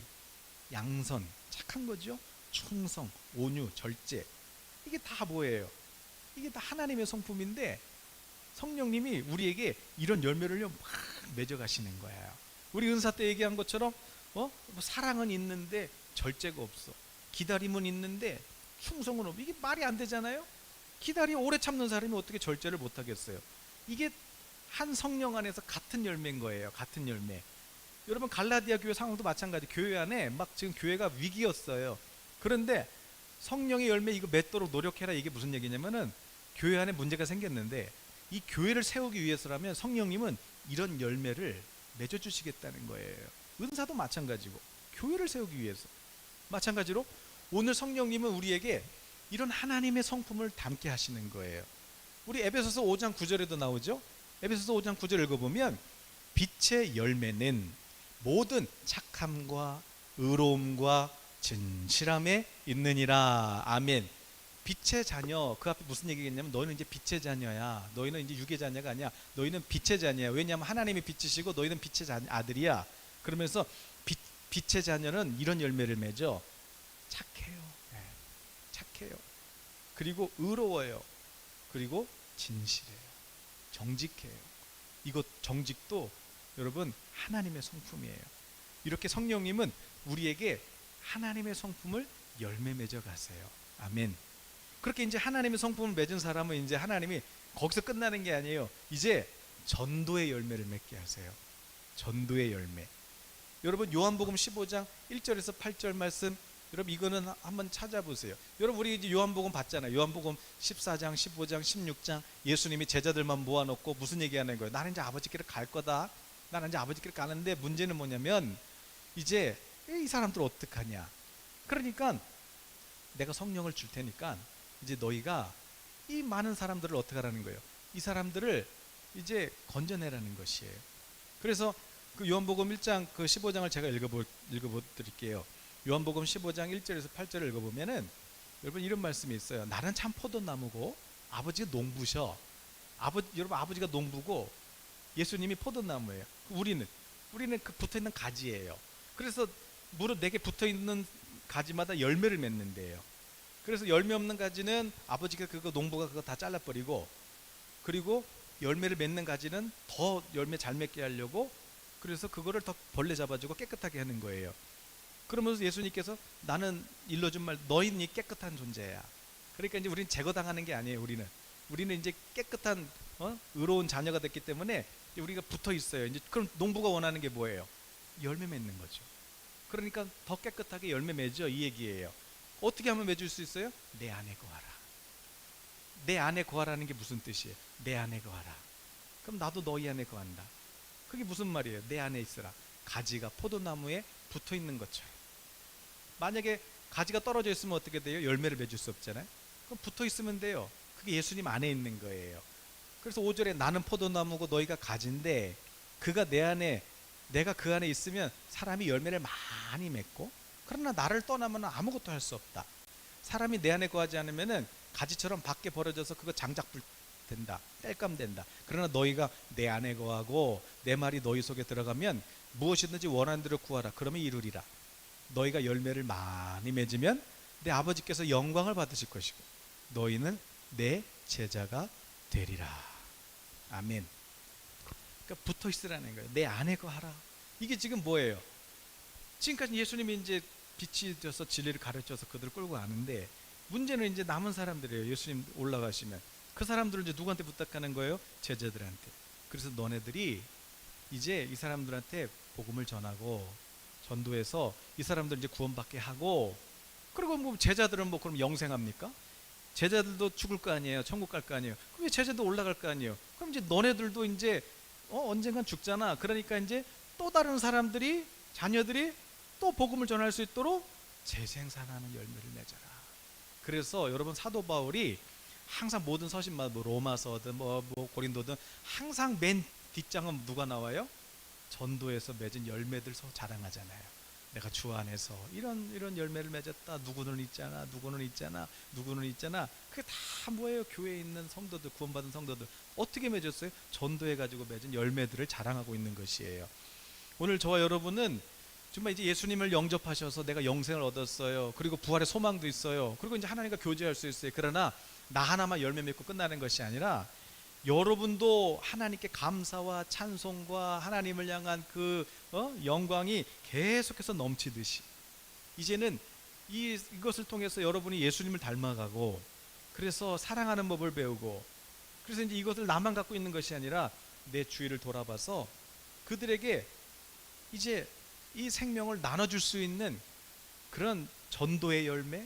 Speaker 1: 양선, 착한 거죠. 충성, 온유, 절제. 이게 다 뭐예요? 이게 다 하나님의 성품인데 성령님이 우리에게 이런 열매를요 막 맺어가시는 거예요. 우리 은사 때 얘기한 것처럼 뭐 사랑은 있는데 절제가 없어. 기다림은 있는데 충성은 없어. 이게 말이 안 되잖아요. 오래 참는 사람이 어떻게 절제를 못 하겠어요? 이게 한 성령 안에서 같은 열매인 거예요. 같은 열매. 여러분, 갈라디아 교회 상황도 마찬가지. 교회 안에 막 지금 교회가 위기였어요. 그런데 성령의 열매 이거 맺도록 노력해라. 이게 무슨 얘기냐면은 교회 안에 문제가 생겼는데 이 교회를 세우기 위해서라면 성령님은 이런 열매를 맺어주시겠다는 거예요. 은사도 마찬가지고 교회를 세우기 위해서 마찬가지로 오늘 성령님은 우리에게 이런 하나님의 성품을 담게 하시는 거예요. 우리 에베소서 5장 9절에도 나오죠. 에베소서 5장 9절 읽어보면 빛의 열매는 모든 착함과 의로움과 진실함에 있느니라. 아멘. 빛의 자녀, 그 앞에 무슨 얘기겠냐면 너희는 이제 빛의 자녀야. 너희는 이제 육의 자녀가 아니야. 너희는 빛의 자녀야. 왜냐하면 하나님이 빛이시고 너희는 빛의 아들이야. 그러면서 빛의 자녀는 이런 열매를 맺어. 착해요. 네. 착해요. 그리고 의로워요. 그리고 진실해요. 정직해요. 이것 정직도 여러분 하나님의 성품이에요. 이렇게 성령님은 우리에게 하나님의 성품을 열매 맺어 가세요. 아멘. 그렇게 이제 하나님의 성품을 맺은 사람은 이제 하나님이 거기서 끝나는 게 아니에요. 이제 전도의 열매를 맺게 하세요. 전도의 열매. 여러분, 요한복음 15장 1절에서 8절 말씀, 여러분 이거는 한번 찾아보세요. 여러분, 우리 이제 요한복음 봤잖아요. 요한복음 14장, 15장, 16장 예수님이 제자들만 모아놓고 무슨 얘기하는 거예요? 나는 이제 아버지께로 갈 거다. 나는 이제 아버지께로 가는데 문제는 뭐냐면 이제 이 사람들 어떡하냐. 그러니까 내가 성령을 줄 테니까 이제 너희가 이 많은 사람들을 어떻게 하라는 거예요? 이 사람들을 이제 건져내라는 것이에요. 그래서 그 요한복음 1장 그 15장을 제가 읽어드릴게요. 요한복음 15장 1절에서 8절을 읽어보면은 여러분 이런 말씀이 있어요. 나는 참 포도나무고 아버지가 농부셔. 여러분 아버지가 농부고 예수님이 포도나무예요. 우리는 그 붙어있는 가지예요. 그래서 무릇 내게 붙어있는 가지마다 열매를 맺는데요. 그래서 열매 없는 가지는 아버지가 농부가 그거 다 잘라버리고, 그리고 열매를 맺는 가지는 더 열매 잘 맺게 하려고 그래서 그거를 더 벌레 잡아주고 깨끗하게 하는 거예요. 그러면서 예수님께서 나는 일러준 말, 너희는 깨끗한 존재야. 그러니까 이제 우리는 제거당하는 게 아니에요. 우리는 이제 깨끗한 의로운 자녀가 됐기 때문에 우리가 붙어 있어요. 이제 그럼 농부가 원하는 게 뭐예요? 열매 맺는 거죠. 그러니까 더 깨끗하게 열매 맺어, 이 얘기예요. 어떻게 하면 맺을 수 있어요? 내 안에 거하라. 내 안에 거하라는 게 무슨 뜻이에요? 내 안에 거하라. 그럼 나도 너희 안에 거한다. 그게 무슨 말이에요? 내 안에 있으라. 가지가 포도나무에 붙어 있는 것처럼. 만약에 가지가 떨어져 있으면 어떻게 돼요? 열매를 맺을 수 없잖아요. 그럼 붙어 있으면 돼요. 그게 예수님 안에 있는 거예요. 그래서 5절에 나는 포도나무고 너희가 가지인데, 그가 내 안에, 내가 그 안에 있으면 사람이 열매를 많이 맺고, 그러나 나를 떠나면 아무것도 할 수 없다. 사람이 내 안에 거하지 않으면은 가지처럼 밖에 버려져서 그거 장작불 된다, 땔감 된다. 그러나 너희가 내 안에 거하고 내 말이 너희 속에 들어가면 무엇이든지 원하는 대로 구하라. 그러면 이루리라. 너희가 열매를 많이 맺으면 내 아버지께서 영광을 받으실 것이고 너희는 내 제자가 되리라. 아멘. 그러니까 붙어 있으라는 거예요. 내 안에 거하라. 이게 지금 뭐예요? 지금까지 예수님이 이제 빛이 되어서 진리를 가르쳐서 그들을 끌고 가는데, 문제는 이제 남은 사람들이에요. 예수님 올라가시면 그 사람들을 이제 누구한테 부탁하는 거예요? 제자들한테. 그래서 너네들이 이제 이 사람들한테 복음을 전하고 전도해서 이 사람들 이제 구원받게 하고, 그리고 뭐 제자들은 뭐 그럼 영생합니까? 제자들도 죽을 거 아니에요. 천국 갈 거 아니에요. 그럼 제자도 올라갈 거 아니에요. 그럼 이제 너네들도 이제 언젠간 죽잖아. 그러니까 이제 또 다른 사람들이, 자녀들이 또 복음을 전할 수 있도록 재생산하는 열매를 맺어라. 그래서 여러분, 사도 바울이 항상 모든 서신마다 뭐 로마서든 뭐 고린도든 항상 맨 뒷장은 누가 나와요? 전도에서 맺은 열매들 자랑하잖아요. 내가 주 안에서 이런 열매를 맺었다. 누구는 있잖아, 누구는 있잖아, 누구는 있잖아. 그게 다 뭐예요? 교회에 있는 성도들, 구원받은 성도들 어떻게 맺었어요? 전도해가지고 맺은 열매들을 자랑하고 있는 것이에요. 오늘 저와 여러분은 정말 이제 예수님을 영접하셔서 내가 영생을 얻었어요. 그리고 부활의 소망도 있어요. 그리고 이제 하나님과 교제할 수 있어요. 그러나 나 하나만 열매 맺고 끝나는 것이 아니라 여러분도 하나님께 감사와 찬송과 하나님을 향한 그 영광이 계속해서 넘치듯이 이제는 이것을 통해서 여러분이 예수님을 닮아가고, 그래서 사랑하는 법을 배우고, 그래서 이제 이것을 나만 갖고 있는 것이 아니라 내 주위를 돌아봐서 그들에게 이제 이 생명을 나눠줄 수 있는 그런 전도의 열매,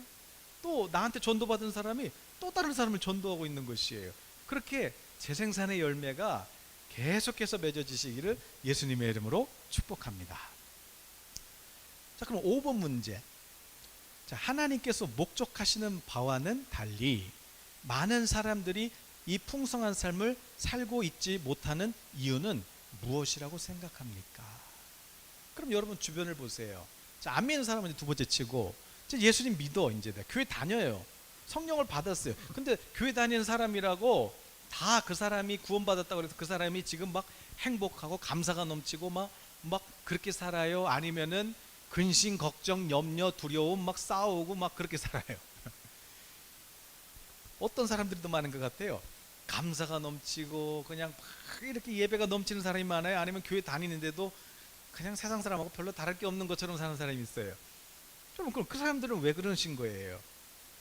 Speaker 1: 또 나한테 전도받은 사람이 또 다른 사람을 전도하고 있는 것이에요. 그렇게 재생산의 열매가 계속해서 맺어지시기를 예수님의 이름으로 축복합니다. 자, 그럼 5번 문제. 자, 하나님께서 목적하시는 바와는 달리 많은 사람들이 이 풍성한 삶을 살고 있지 못하는 이유는 무엇이라고 생각합니까? 그럼 여러분 주변을 보세요. 자, 안 믿는 사람은 두 번째 치고, 예수님 믿어, 이제 교회 다녀요. 성령을 받았어요. 근데 교회 다니는 사람이라고 다 그 사람이 구원받았다고 해서 그 사람이 지금 막 행복하고 감사가 넘치고 막 그렇게 살아요? 아니면은 근심, 걱정, 염려, 두려움 막 싸우고 막 그렇게 살아요? 어떤 사람들이 더 많은 것 같아요? 감사가 넘치고 그냥 막 이렇게 예배가 넘치는 사람이 많아요? 아니면 교회 다니는데도 그냥 세상 사람하고 별로 다를 게 없는 것처럼 사는 사람이 있어요? 그럼 그 사람들은 왜 그러신 거예요?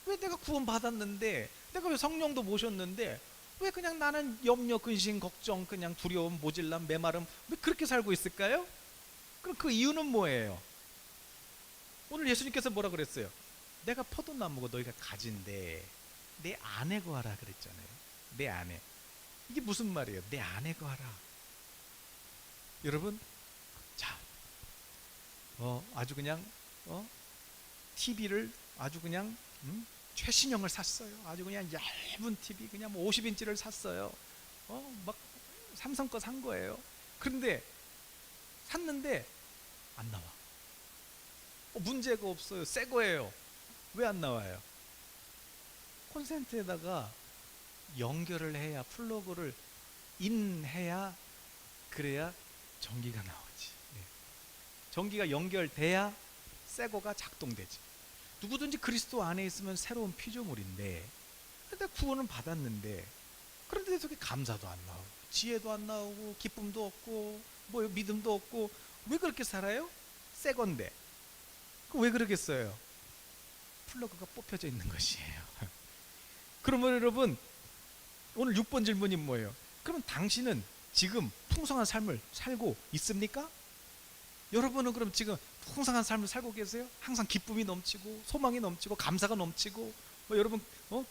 Speaker 1: 왜 내가 구원 받았는데, 내가 왜 성령도 모셨는데 왜 그냥 나는 염려, 근심, 걱정, 그냥 두려움, 모질람, 메마름, 왜 그렇게 살고 있을까요? 그럼 그 이유는 뭐예요? 오늘 예수님께서 뭐라 그랬어요? 내가 포도나무고 너희가 가지인데 내 안에 거하라 그랬잖아요. 내 안에. 이게 무슨 말이에요? 내 안에 거하라. 여러분, 자, 아주 그냥 TV를 아주 그냥 최신형을 샀어요. 아주 그냥 얇은 TV, 그냥 뭐 50인치를 샀어요. 막 삼성 거 산 거예요. 그런데 샀는데 안 나와. 문제가 없어요. 새 거예요. 왜 안 나와요? 콘센트에다가 연결을 해야, 플러그를 인해야, 그래야 전기가 나오지. 전기가 연결돼야 새 거가 작동되지. 누구든지 그리스도 안에 있으면 새로운 피조물인데, 근데 구원은 받았는데, 그런데 저게 감사도 안 나오고 지혜도 안 나오고 기쁨도 없고 뭐 믿음도 없고, 왜 그렇게 살아요? 새 건데. 왜 그러겠어요? 플러그가 뽑혀져 있는 것이에요. 그러면 여러분, 오늘 6번 질문이 뭐예요? 그러면 당신은 지금 풍성한 삶을 살고 있습니까? 여러분은 그럼 지금 풍성한 삶을 살고 계세요? 항상 기쁨이 넘치고 소망이 넘치고 감사가 넘치고 여러분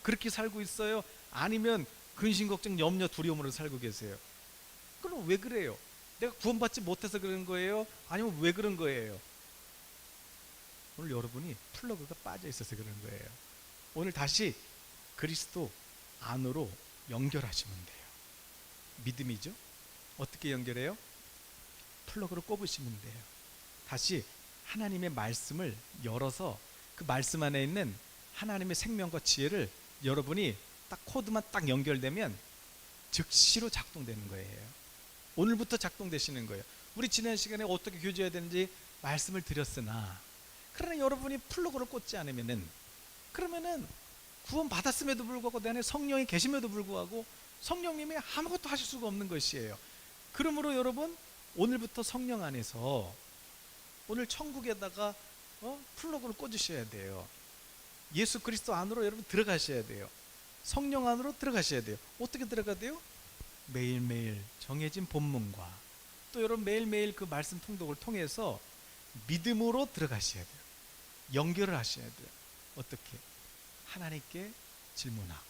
Speaker 1: 그렇게 살고 있어요? 아니면 근심 걱정 염려 두려움으로 살고 계세요? 그럼 왜 그래요? 내가 구원받지 못해서 그런 거예요? 아니면 왜 그런 거예요? 오늘 여러분이 플러그가 빠져 있어서 그런 거예요. 오늘 다시 그리스도 안으로 연결하시면 돼요. 믿음이죠? 어떻게 연결해요? 플러그를 꼽으시면 돼요. 다시 하나님의 말씀을 열어서 그 말씀 안에 있는 하나님의 생명과 지혜를 여러분이 딱 코드만 딱 연결되면 즉시로 작동되는 거예요. 오늘부터 작동되시는 거예요. 우리 지난 시간에 어떻게 교제해야 되는지 말씀을 드렸으나, 그러나 여러분이 플러그를 꽂지 않으면은, 그러면은 구원 받았음에도 불구하고 내 안에 성령이 계심에도 불구하고 성령님이 아무것도 하실 수가 없는 것이에요. 그러므로 여러분, 오늘부터 성령 안에서 오늘 천국에다가 플러그를 꽂으셔야 돼요. 예수 그리스도 안으로 여러분 들어가셔야 돼요. 성령 안으로 들어가셔야 돼요. 어떻게 들어가야 돼요? 매일매일 정해진 본문과 또 여러분 매일매일 그 말씀 통독을 통해서 믿음으로 들어가셔야 돼요. 연결을 하셔야 돼요. 어떻게? 하나님께 질문하고.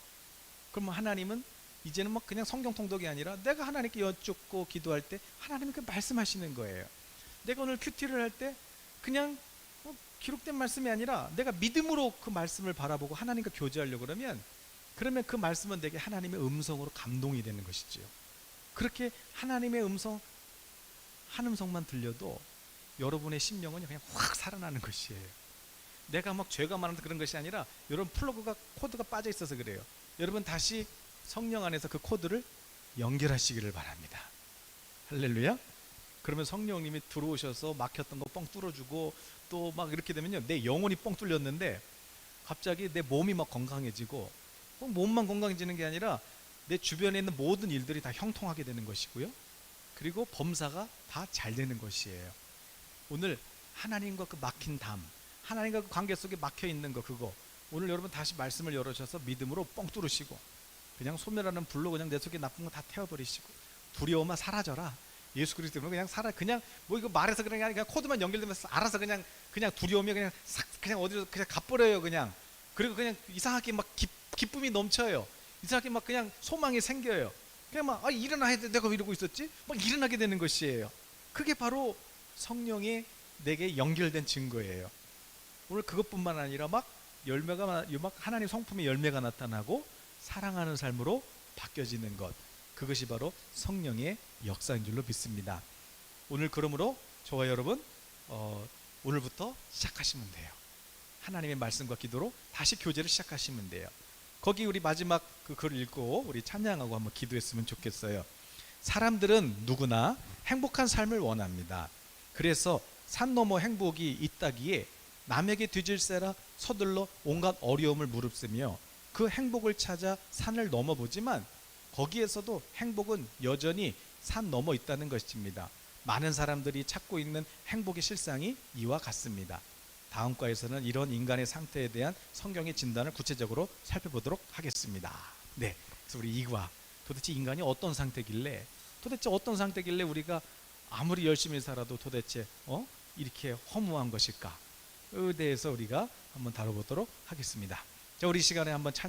Speaker 1: 그러면 하나님은 이제는 막 그냥 성경 통독이 아니라 내가 하나님께 여쭙고 기도할 때 하나님이 그 말씀하시는 거예요. 내가 오늘 큐티를 할 때 그냥 기록된 말씀이 아니라 내가 믿음으로 그 말씀을 바라보고 하나님과 교제하려고 그러면 그 말씀은 내게 하나님의 음성으로 감동이 되는 것이지요. 그렇게 하나님의 음성 한 음성만 들려도 여러분의 심령은 그냥 확 살아나는 것이에요. 내가 막 죄가 많아서 그런 것이 아니라 여러분 플러그가 코드가 빠져 있어서 그래요. 여러분 다시 성령 안에서 그 코드를 연결하시기를 바랍니다. 할렐루야. 그러면 성령님이 들어오셔서 막혔던 거 뻥 뚫어주고 또 막 이렇게 되면요, 내 영혼이 뻥 뚫렸는데 갑자기 내 몸이 막 건강해지고, 몸만 건강해지는 게 아니라 내 주변에 있는 모든 일들이 다 형통하게 되는 것이고요, 그리고 범사가 다 잘 되는 것이에요. 오늘 하나님과 그 막힌 담, 하나님과 그 관계 속에 막혀 있는 거, 그거 오늘 여러분 다시 말씀을 열어주셔서 믿음으로 뻥 뚫으시고 그냥 소멸하는 불로 그냥 내 속에 나쁜 거 다 태워버리시고, 두려움아 사라져라. 예수 그리스도 때문에 그냥 살아. 그냥 뭐 이거 말해서 그냥 코드만 연결되면서 알아서 그냥 두려움이 그냥 싹 그냥 어디로 그냥 가버려요. 그냥. 그리고 그냥 이상하게 막 기쁨이 넘쳐요. 이상하게 막 그냥 소망이 생겨요. 그냥 막 일어나야 돼. 내가 왜 이러고 있었지? 막 일어나게 되는 것이에요. 그게 바로 성령이 내게 연결된 증거예요. 오늘 그것뿐만 아니라 막 하나님 성품의 열매가 나타나고 사랑하는 삶으로 바뀌어지는 것, 그것이 바로 성령의 역사인 줄로 믿습니다. 오늘 그러므로 저와 여러분 오늘부터 시작하시면 돼요. 하나님의 말씀과 기도로 다시 교제를 시작하시면 돼요. 거기 우리 마지막 그 글을 읽고 우리 찬양하고 한번 기도했으면 좋겠어요. 사람들은 누구나 행복한 삶을 원합니다. 그래서 산 너머 행복이 있다기에 남에게 뒤질세라 서둘러 온갖 어려움을 무릅쓰며 그 행복을 찾아 산을 넘어보지만 거기에서도 행복은 여전히 산 넘어 있다는 것입니다. 많은 사람들이 찾고 있는 행복의 실상이 이와 같습니다. 다음 과에서는 이런 인간의 상태에 대한 성경의 진단을 구체적으로 살펴보도록 하겠습니다. 네, 그래서 우리 2과 도대체 인간이 어떤 상태길래 우리가 아무리 열심히 살아도 도대체 이렇게 허무한 것일까? 에 대해서 우리가 한번 다뤄보도록 하겠습니다. 자, 우리 시간에 한번